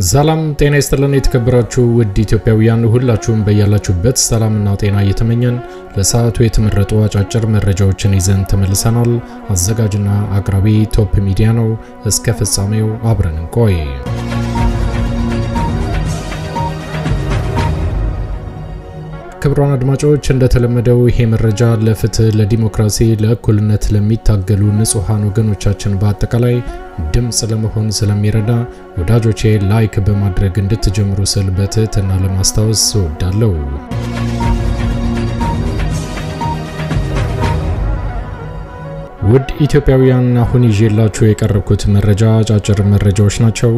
ሰላም ጤና ይስጥልን የተከበራችሁ ውድ ኢትዮጵያውያን ሁላችሁም በያላችሁበት ሰላምና ጤና እየተመኘን ለሰዓቱ የተመረጡ አጫጭር መረጃዎችን ይዘን ተመልሰናል። አዘጋጅና አቅራቢ ቶፕ ሚዲያ ነው። እስከ ፍጻሜው አብረን እንቆይ። ክቡራን አድማጮች እንደተለመደው ይሄ መረጃ ለፍትህ፣ ለዲሞክራሲ፣ ለእኩልነት ለሚታገሉ ንጹሃን ወገኖቻችን በአጠቃላይ ድምጽ ለመሆን ስለሚረዳ ወዳጆቼ ላይክ በማድረግ እንድትጀምሩ ስል በትህትና ለማስታወስ እወዳለሁ። ውድ ኢትዮጵያውያን አሁን ይዤላችሁ የቀረብኩት መረጃ አጫጭር መረጃዎች ናቸው።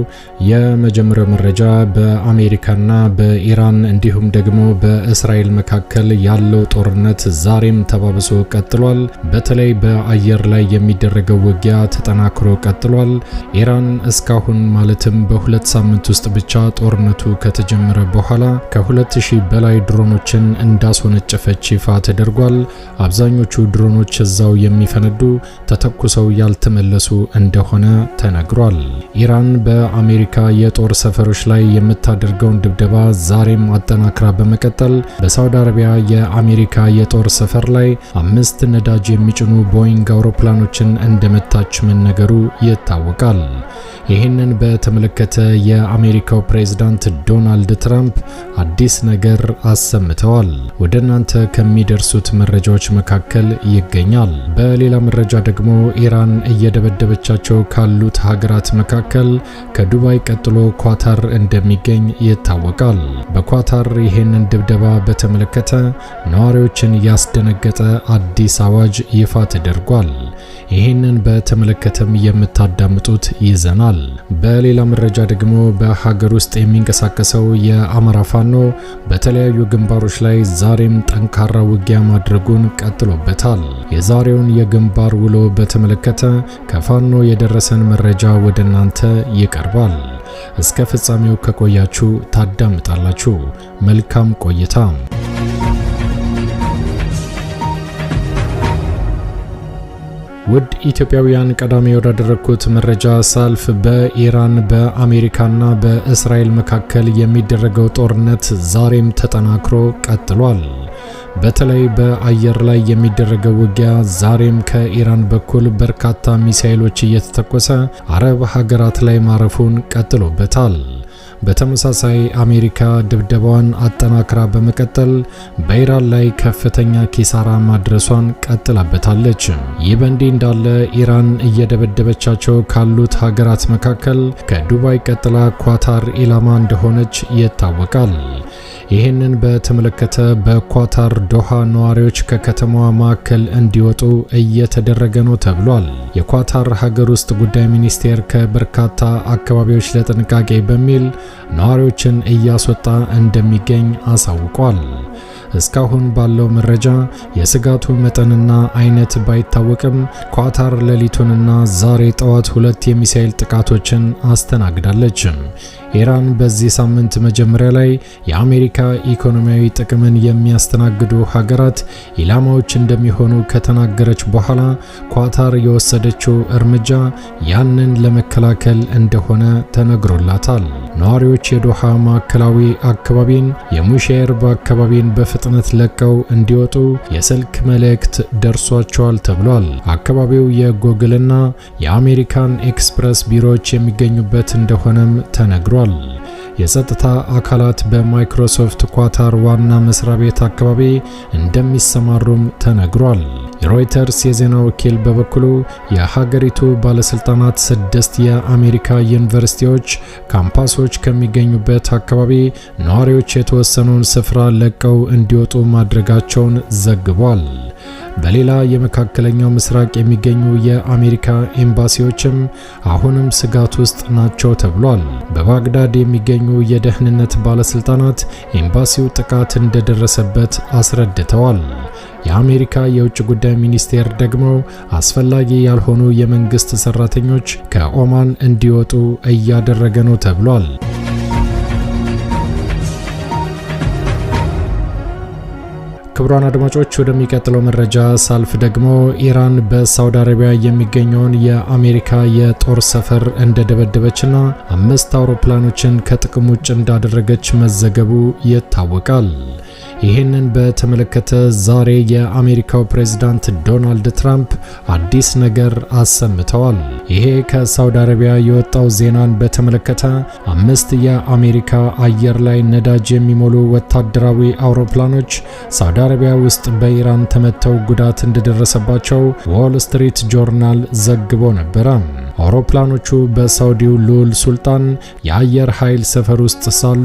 የመጀመሪያው መረጃ በአሜሪካና በኢራን እንዲሁም ደግሞ በእስራኤል መካከል ያለው ጦርነት ዛሬም ተባብሶ ቀጥሏል። በተለይ በአየር ላይ የሚደረገው ውጊያ ተጠናክሮ ቀጥሏል። ኢራን እስካሁን ማለትም በሁለት ሳምንት ውስጥ ብቻ ጦርነቱ ከተጀመረ በኋላ ከ2000 በላይ ድሮኖችን እንዳስወነጨፈች ይፋ ተደርጓል። አብዛኞቹ ድሮኖች እዛው የሚፈነዱ ተተኩሰው ያልተመለሱ እንደሆነ ተነግሯል። ኢራን በአሜሪካ የጦር ሰፈሮች ላይ የምታደርገውን ድብደባ ዛሬም አጠናክራ በመቀጠል በሳውዲ አረቢያ የአሜሪካ የጦር ሰፈር ላይ 5 ነዳጅ የሚጭኑ ቦይንግ አውሮፕላኖችን እንደመታች መነገሩ ይታወቃል። ይህንን በተመለከተ የአሜሪካው ፕሬዝዳንት ዶናልድ ትራምፕ አዲስ ነገር አሰምተዋል። ወደ እናንተ ከሚደርሱት መረጃዎች መካከል ይገኛል። በሌላ መረጃ ደግሞ ኢራን እየደበደበቻቸው ካሉት ሀገራት መካከል ከዱባይ ቀጥሎ ኳታር እንደሚገኝ ይታወቃል። በኳታር ይህንን ድብደባ በተመለከተ ነዋሪዎችን ያስደነገጠ አዲስ አዋጅ ይፋ ተደርጓል። ይህንን በተመለከተም የምታዳምጡት ይዘናል። በሌላ መረጃ ደግሞ በሀገር ውስጥ የሚንቀሳቀሰው የአማራ ፋኖ በተለያዩ ግንባሮች ላይ ዛሬም ጠንካራ ውጊያ ማድረጉን ቀጥሎበታል። የዛሬውን የግንባር ውሎ በተመለከተ ከፋኖ የደረሰን መረጃ ወደ እናንተ ይቀርባል። እስከ ፍጻሜው ከቆያችሁ ታዳምጣላችሁ። መልካም ቆይታ። ውድ ኢትዮጵያውያን ቀዳሚ ወዳደረኩት መረጃ ሳልፍ በኢራን በአሜሪካና በእስራኤል መካከል የሚደረገው ጦርነት ዛሬም ተጠናክሮ ቀጥሏል። በተለይ በአየር ላይ የሚደረገው ውጊያ ዛሬም ከኢራን በኩል በርካታ ሚሳኤሎች እየተተኮሰ አረብ ሀገራት ላይ ማረፉን ቀጥሎበታል። በተመሳሳይ አሜሪካ ድብደባዋን አጠናክራ በመቀጠል በኢራን ላይ ከፍተኛ ኪሳራ ማድረሷን ቀጥላበታለች። ይህ በእንዲህ እንዳለ ኢራን እየደበደበቻቸው ካሉት ሀገራት መካከል ከዱባይ ቀጥላ ኳታር ኢላማ እንደሆነች ይታወቃል። ይህንን በተመለከተ በኳታር ዶሃ ነዋሪዎች ከከተማዋ ማዕከል እንዲወጡ እየተደረገ ነው ተብሏል። የኳታር ሀገር ውስጥ ጉዳይ ሚኒስቴር ከበርካታ አካባቢዎች ለጥንቃቄ በሚል ነዋሪዎችን እያስወጣ እንደሚገኝ አሳውቋል። እስካሁን ባለው መረጃ የስጋቱ መጠንና አይነት ባይታወቅም ኳታር ሌሊቱንና ዛሬ ጠዋት 2 የሚሳኤል ጥቃቶችን አስተናግዳለች። ኢራን በዚህ ሳምንት መጀመሪያ ላይ የአሜሪካ ኢኮኖሚያዊ ጥቅምን የሚያስተናግዱ ሀገራት ኢላማዎች እንደሚሆኑ ከተናገረች በኋላ ኳታር የወሰደችው እርምጃ ያንን ለመከላከል እንደሆነ ተነግሮላታል። ነዋሪዎች የዶሃ ማዕከላዊ አካባቢን የሙሼርብ አካባቢን በፍጥነት ለቀው እንዲወጡ የስልክ መልእክት ደርሷቸዋል ተብሏል። አካባቢው የጎግልና የአሜሪካን ኤክስፕረስ ቢሮዎች የሚገኙበት እንደሆነም ተነግሯል። የጸጥታ አካላት በማይክሮሶፍት ኳታር ዋና መስሪያ ቤት አካባቢ እንደሚሰማሩም ተነግሯል። የሮይተርስ የዜና ወኪል በበኩሉ የሀገሪቱ ባለስልጣናት 6 የአሜሪካ ዩኒቨርሲቲዎች ካምፓሶች ከሚገኙበት አካባቢ ነዋሪዎች የተወሰነውን ስፍራ ለቀው እንዲወጡ ማድረጋቸውን ዘግቧል። በሌላ የመካከለኛው ምስራቅ የሚገኙ የአሜሪካ ኤምባሲዎችም አሁንም ስጋት ውስጥ ናቸው ተብሏል። በባግዳድ የሚገኙ የደህንነት ባለስልጣናት ኤምባሲው ጥቃት እንደደረሰበት አስረድተዋል። የአሜሪካ የውጭ ጉዳይ ሚኒስቴር ደግሞ አስፈላጊ ያልሆኑ የመንግስት ሰራተኞች ከኦማን እንዲወጡ እያደረገ ነው ተብሏል። ክቡራን አድማጮች ወደሚቀጥለው መረጃ ሳልፍ ደግሞ ኢራን በሳውዲ አረቢያ የሚገኘውን የአሜሪካ የጦር ሰፈር እንደደበደበችና 5 አውሮፕላኖችን ከጥቅም ውጭ እንዳደረገች መዘገቡ ይታወቃል። ይህንን በተመለከተ ዛሬ የአሜሪካው ፕሬዝዳንት ዶናልድ ትራምፕ አዲስ ነገር አሰምተዋል። ይሄ ከሳውዲ አረቢያ የወጣው ዜናን በተመለከተ 5 የአሜሪካ አየር ላይ ነዳጅ የሚሞሉ ወታደራዊ አውሮፕላኖች ሳውዲ አረቢያ ውስጥ በኢራን ተመተው ጉዳት እንደደረሰባቸው ዎል ስትሪት ጆርናል ዘግቦ ነበር። አውሮፕላኖቹ በሳውዲው ሉል ሱልጣን የአየር ኃይል ሰፈር ውስጥ ሳሉ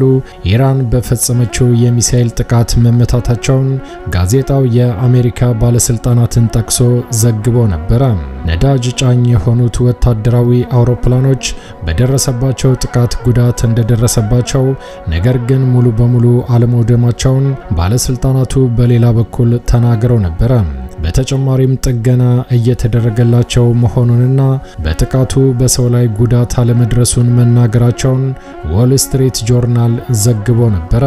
ኢራን በፈጸመችው የሚሳኤል ጥቃት መመታታቸውን ጋዜጣው የአሜሪካ ባለስልጣናትን ጠቅሶ ዘግቦ ነበር። ነዳጅ ጫኝ የሆኑት ወታደራዊ አውሮፕላኖች በደረሰባቸው ጥቃት ጉዳት እንደደረሰባቸው፣ ነገር ግን ሙሉ በሙሉ አለመውደማቸውን ባለስልጣናቱ በሌላ በኩል ተናግረው ነበር። በተጨማሪም ጥገና እየተደረገላቸው መሆኑንና በጥቃቱ በሰው ላይ ጉዳት አለመድረሱን መናገራቸውን ዎል ስትሪት ጆርናል ዘግቦ ነበር።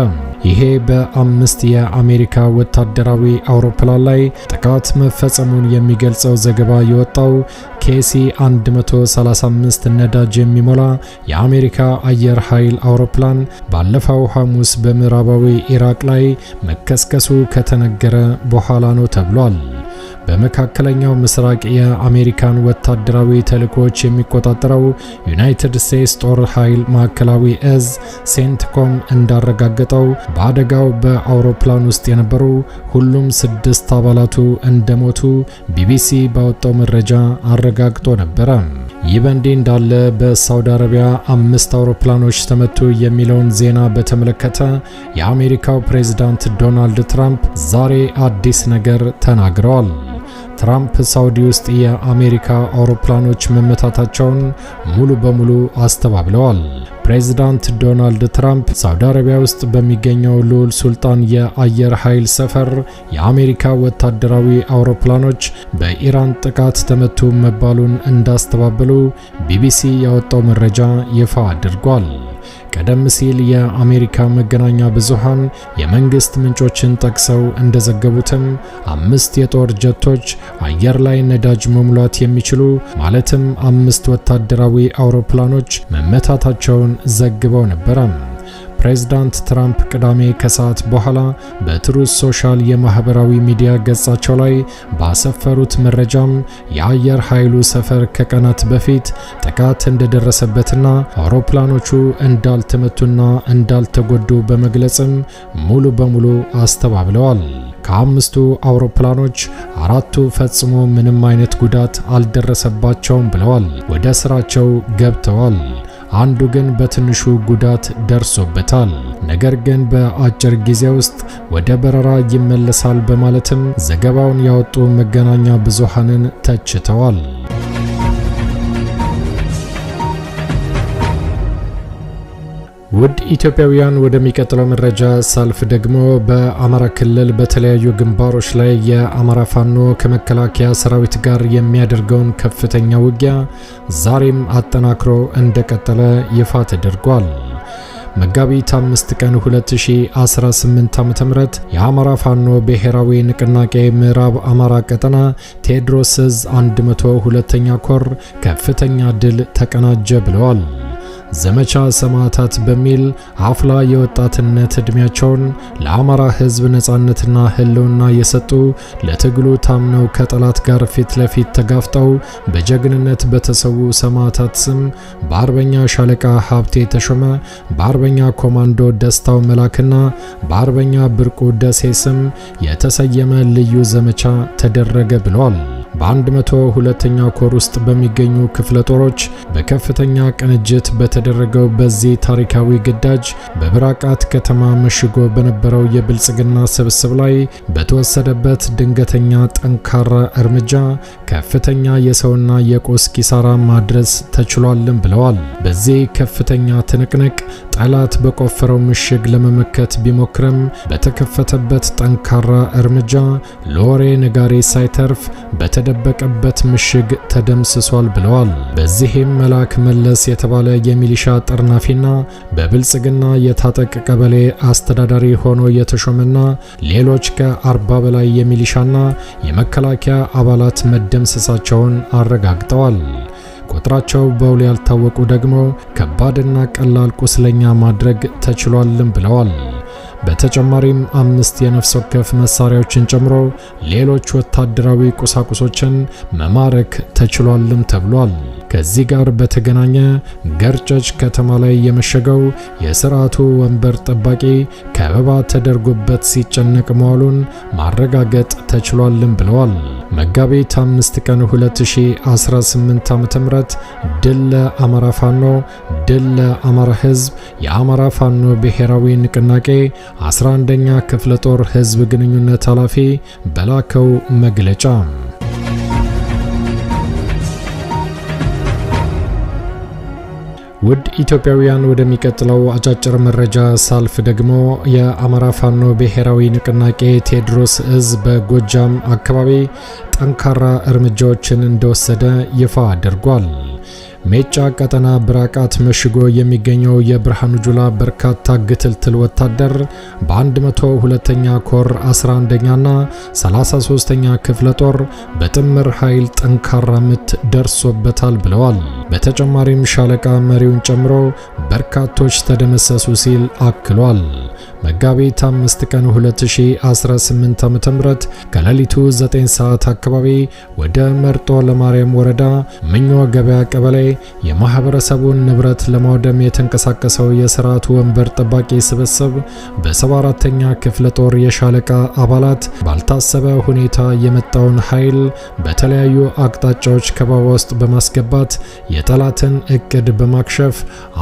ይሄ በ5 የአሜሪካ ወታደራዊ አውሮፕላን ላይ ጥቃት መፈጸሙን የሚገልጸው ዘገባ የወጣው ኬሲ 135 ነዳጅ የሚሞላ የአሜሪካ አየር ኃይል አውሮፕላን ባለፈው ሐሙስ በምዕራባዊ ኢራቅ ላይ መከስከሱ ከተነገረ በኋላ ነው ተብሏል። በመካከለኛው ምስራቅ የአሜሪካን ወታደራዊ ተልእኮች የሚቆጣጠረው ዩናይትድ ስቴትስ ጦር ኃይል ማዕከላዊ እዝ ሴንትኮም እንዳረጋገጠው በአደጋው በአውሮፕላን ውስጥ የነበሩ ሁሉም 6 አባላቱ እንደሞቱ ቢቢሲ ባወጣው መረጃ አረጋግጦ ነበር። ይህ በእንዲህ እንዳለ በሳውዲ አረቢያ 5 አውሮፕላኖች ተመቱ የሚለውን ዜና በተመለከተ የአሜሪካው ፕሬዝዳንት ዶናልድ ትራምፕ ዛሬ አዲስ ነገር ተናግረዋል። ትራምፕ ሳውዲ ውስጥ የአሜሪካ አውሮፕላኖች መመታታቸውን ሙሉ በሙሉ አስተባብለዋል። ፕሬዝዳንት ዶናልድ ትራምፕ ሳውዲ አረቢያ ውስጥ በሚገኘው ሉል ሱልጣን የአየር ኃይል ሰፈር የአሜሪካ ወታደራዊ አውሮፕላኖች በኢራን ጥቃት ተመቱ መባሉን እንዳስተባበሉ ቢቢሲ ያወጣው መረጃ ይፋ አድርጓል። ቀደም ሲል የአሜሪካ መገናኛ ብዙሃን የመንግስት ምንጮችን ጠቅሰው እንደዘገቡትም 5 የጦር ጀቶች አየር ላይ ነዳጅ መሙላት የሚችሉ ማለትም 5 ወታደራዊ አውሮፕላኖች መመታታቸውን ዘግበው ነበር። ፕሬዝዳንት ትራምፕ ቅዳሜ ከሰዓት በኋላ በትሩዝ ሶሻል የማህበራዊ ሚዲያ ገጻቸው ላይ ባሰፈሩት መረጃም የአየር ኃይሉ ሰፈር ከቀናት በፊት ጥቃት እንደደረሰበትና አውሮፕላኖቹ እንዳልተመቱና እንዳልተጎዱ በመግለጽም ሙሉ በሙሉ አስተባብለዋል። ከ5ቱ አውሮፕላኖች 4ቱ ፈጽሞ ምንም አይነት ጉዳት አልደረሰባቸውም ብለዋል። ወደ ስራቸው ገብተዋል። አንዱ ግን በትንሹ ጉዳት ደርሶበታል። ነገር ግን በአጭር ጊዜ ውስጥ ወደ በረራ ይመለሳል በማለትም ዘገባውን ያወጡ መገናኛ ብዙሃንን ተችተዋል። ውድ ኢትዮጵያውያን ወደሚቀጥለው መረጃ ሳልፍ ደግሞ በአማራ ክልል በተለያዩ ግንባሮች ላይ የአማራ ፋኖ ከመከላከያ ሰራዊት ጋር የሚያደርገውን ከፍተኛ ውጊያ ዛሬም አጠናክሮ እንደቀጠለ ይፋ ተደርጓል። መጋቢት 5 ቀን 2018 ዓ.ም የአማራ ፋኖ ብሔራዊ ንቅናቄ ምዕራብ አማራ ቀጠና ቴዎድሮስ ዕዝ 102ኛ ኮር ከፍተኛ ድል ተቀናጀ ብለዋል። ዘመቻ ሰማዕታት በሚል አፍላ የወጣትነት እድሜያቸውን ለአማራ ሕዝብ ነጻነትና ህልውና የሰጡ ለትግሉ ታምነው ከጠላት ጋር ፊት ለፊት ተጋፍጠው በጀግንነት በተሰዉ ሰማዕታት ስም በአርበኛ ሻለቃ ሀብቴ ተሾመ፣ በአርበኛ ኮማንዶ ደስታው መላክና በአርበኛ ብርቁ ደሴ ስም የተሰየመ ልዩ ዘመቻ ተደረገ ብለዋል። በ102ኛ ኮር ውስጥ በሚገኙ ክፍለ ጦሮች በከፍተኛ ቅንጅት በተደረገው በዚህ ታሪካዊ ግዳጅ በብራቃት ከተማ መሽጎ በነበረው የብልጽግና ስብስብ ላይ በተወሰደበት ድንገተኛ ጠንካራ እርምጃ ከፍተኛ የሰውና የቁስ ኪሳራ ማድረስ ተችሏልም ብለዋል። በዚህ ከፍተኛ ትንቅንቅ ጠላት በቆፈረው ምሽግ ለመመከት ቢሞክርም በተከፈተበት ጠንካራ እርምጃ ለወሬ ነጋሪ ሳይተርፍ በተደበቀበት ምሽግ ተደምስሷል ብለዋል። በዚህም መላክ መለስ የተባለ የሚሊሻ ጠርናፊና በብልጽግና የታጠቅ ቀበሌ አስተዳዳሪ ሆኖ የተሾመና ሌሎች ከ40 በላይ የሚሊሻና የመከላከያ አባላት መደምሰሳቸውን አረጋግጠዋል። ቁጥራቸው በውል ያልታወቁ ደግሞ ከባድና ቀላል ቁስለኛ ማድረግ ተችሏልም ብለዋል። በተጨማሪም 5 የነፍስ ወከፍ መሳሪያዎችን ጨምሮ ሌሎች ወታደራዊ ቁሳቁሶችን መማረክ ተችሏልም ተብሏል። ከዚህ ጋር በተገናኘ ገርጨጭ ከተማ ላይ የመሸገው የሥርዓቱ ወንበር ጠባቂ ከበባ ተደርጎበት ሲጨነቅ መዋሉን ማረጋገጥ ተችሏልም ብለዋል። መጋቢት 5 ቀን 2018 ዓ.ም ድል ለአማራ ፋኖ፣ ድል ለአማራ ሕዝብ የአማራ ፋኖ ብሔራዊ ንቅናቄ 11ኛ ክፍለ ጦር ሕዝብ ግንኙነት ኃላፊ በላከው መግለጫ ውድ ኢትዮጵያውያን ወደሚቀጥለው አጫጭር መረጃ ሳልፍ ደግሞ የአማራ ፋኖ ብሔራዊ ንቅናቄ ቴዎድሮስ ዕዝ በጎጃም አካባቢ ጠንካራ እርምጃዎችን እንደወሰደ ይፋ አድርጓል። ሜጫ ቀጠና ብራቃት መሽጎ የሚገኘው የብርሃኑ ጁላ በርካታ ግትልትል ወታደር በ102ኛ ኮር 11ኛና 33ኛ ክፍለ ጦር በጥምር ኃይል ጠንካራ ምት ደርሶበታል ብለዋል። በተጨማሪም ሻለቃ መሪውን ጨምሮ በርካቶች ተደመሰሱ ሲል አክሏል። መጋቢት 5 ቀን 2018 ዓ.ም ከሌሊቱ 9 ሰዓት አካባቢ ወደ መርጦ ለማርያም ወረዳ ምኞ ገበያ ቀበሌ የማህበረሰቡን ንብረት ለማውደም የተንቀሳቀሰው የሥርዓቱ ወንበር ጠባቂ ስብስብ በ74ኛ ክፍለ ጦር የሻለቃ አባላት ባልታሰበ ሁኔታ የመጣውን ኃይል በተለያዩ አቅጣጫዎች ከበባ ውስጥ በማስገባት የጠላትን እቅድ በማክሸፍ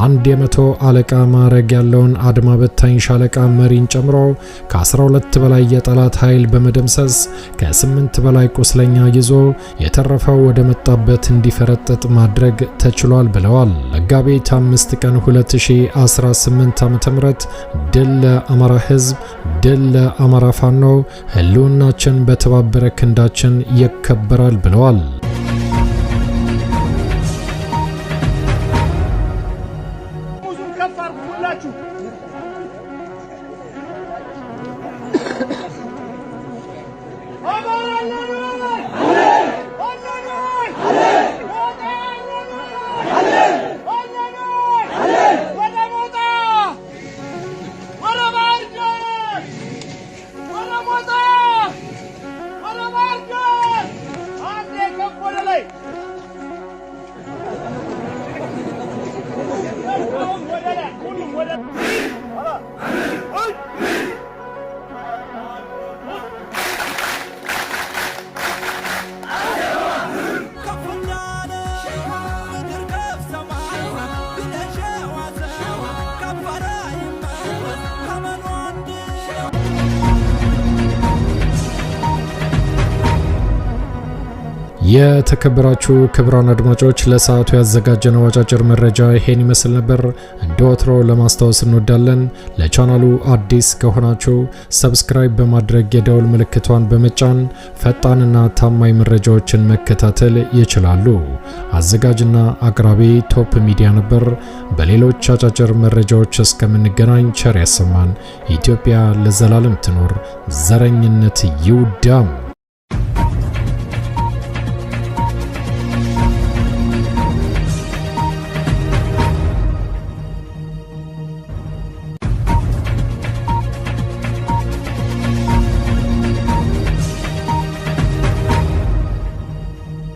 አንድ የ100 አለቃ ማዕረግ ያለውን አድማ በታኝ ሻለቃ መሪን ጨምሮ ከ12 በላይ የጠላት ኃይል በመደምሰስ ከ8 በላይ ቁስለኛ ይዞ የተረፈው ወደ መጣበት እንዲፈረጥጥ ማድረግ ተችሏል ብለዋል። መጋቢት 5 ቀን 2018 ዓ.ም ድል ለአማራ ሕዝብ፣ ድል ለአማራ ፋኖ፣ ህልውናችን በተባበረ ክንዳችን ይከበራል ብለዋል። የተከበራችሁ ክቡራን አድማጮች ለሰዓቱ ያዘጋጀነው አጫጭር መረጃ ይሄን ይመስል ነበር። እንደወትሮ ለማስታወስ እንወዳለን ለቻናሉ አዲስ ከሆናችሁ ሰብስክራይብ በማድረግ የደውል ምልክቷን በመጫን ፈጣንና ታማኝ መረጃዎችን መከታተል ይችላሉ። አዘጋጅና አቅራቢ ቶፕ ሚዲያ ነበር። በሌሎች አጫጭር መረጃዎች እስከምንገናኝ ቸር ያሰማን። ኢትዮጵያ ለዘላለም ትኖር። ዘረኝነት ይውደም።